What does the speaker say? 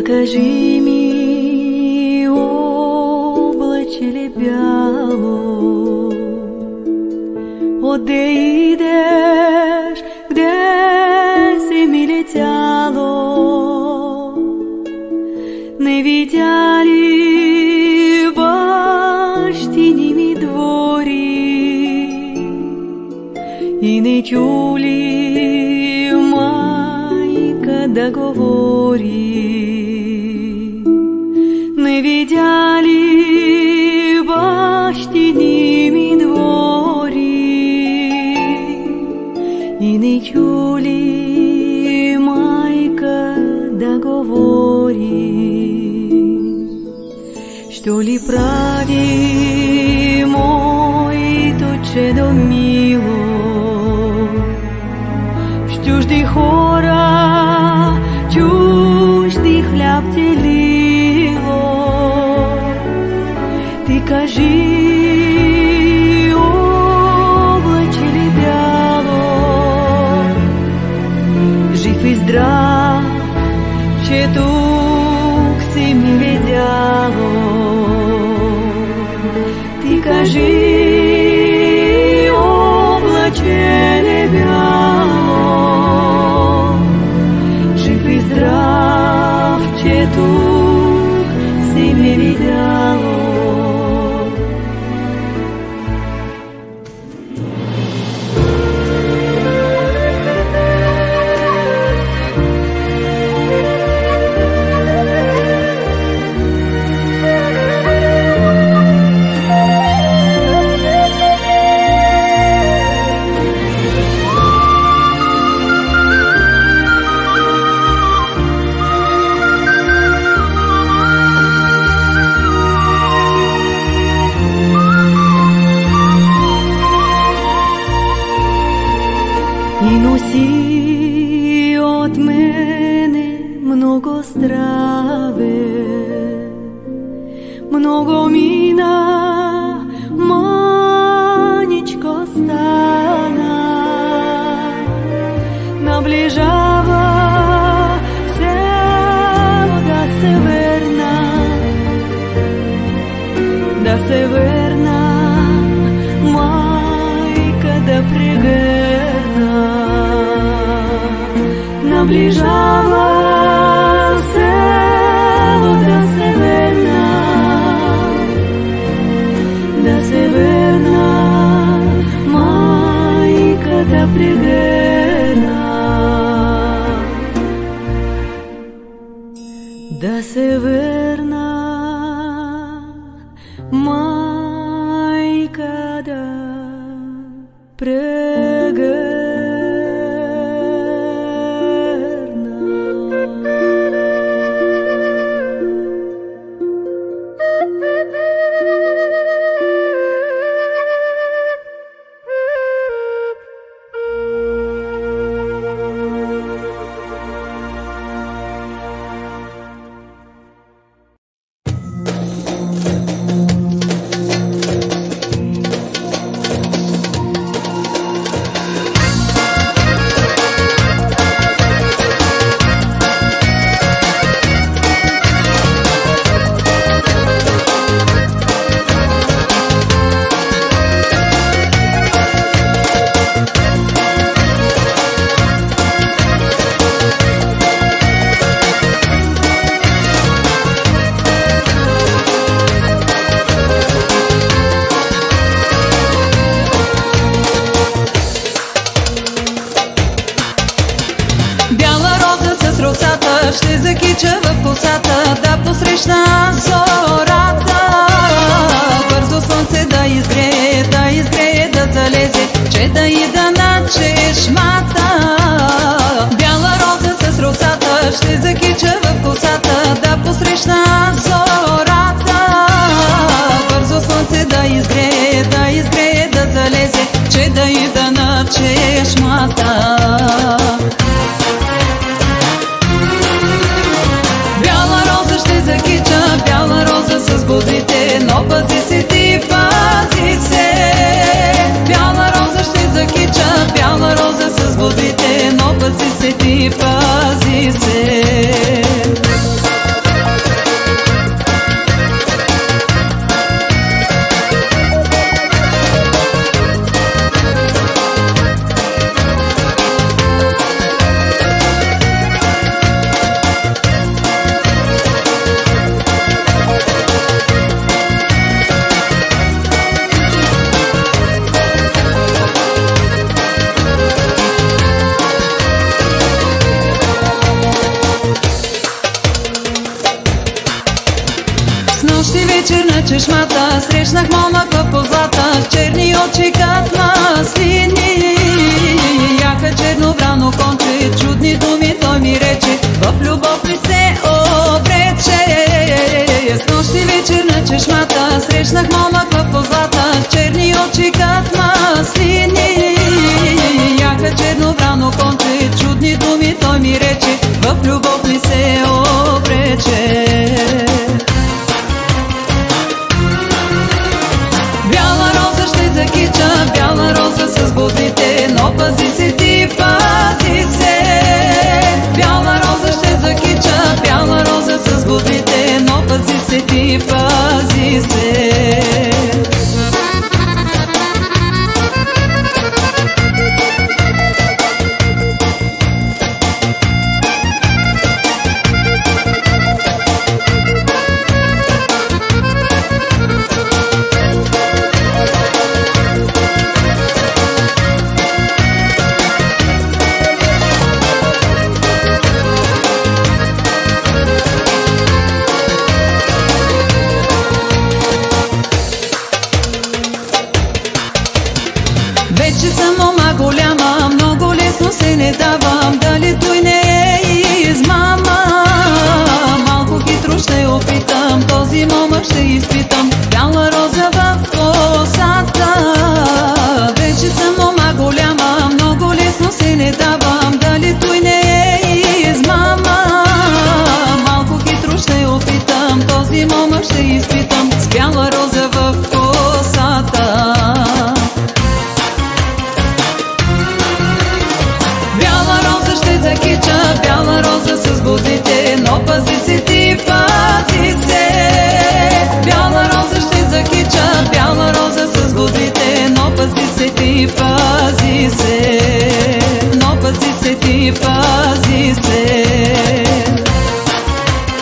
Кажи ми, облаче ли бяло, отде идеш, где си ми летяло? Не видя ли бащини ми двори и не чу ли майка да говори? Не видя ли бащини ми двори и не чу ли майка да говори? Що ли прави моето чедо мило, в чужди хора, чужди хляб делило? Ти кажи, облаче ли бяло, жив и здрав, че тук си ми видяло? Ти кажи, облаче ли бяло, жив и здрав, че тук си ми видяло? И носи от мене много здраве, много мина, маничко стана, наближава село да се верна, майка да прегърна. Наближава село да се верна, майка да прегърна. Да се верна, майка да прегърна. Ще закича в косата, да посрещна зората. Бързо слънце да изгрее, да залезе, че да ида на чешмата. Бяла роза с росата, ще закича в косата, да посрещна зората. Бързо слънце да изгрее, да залезе, че да ида на чешмата. Бяла роза с бодрите, но пази се ти, пази се. Бяла роза ще закича, бяла роза с бодрите, но пази се ти, пази се. Срещнах момък в позлата, черни очи като маслини. Яха чернобрано конче, чудни думи той ми рече. В любов ли се обрече? С нощи вечер на чешмата срещнах момък в позлата, черни очи като маслини. Яха чернобрано конче, чудни думи той ми рече. В любов ли се обрече? Бяла роза ще закича, бяла роза с бузите, но пази се ти, пази се. Бяла роза ще закича, бяла роза с бузите, но пази се ти, пази се. Вече съм мома голяма, много лесно се не давам. Дали той не е измама? Малко хитро ще опитам, този момък ще изпитам. Бяла роза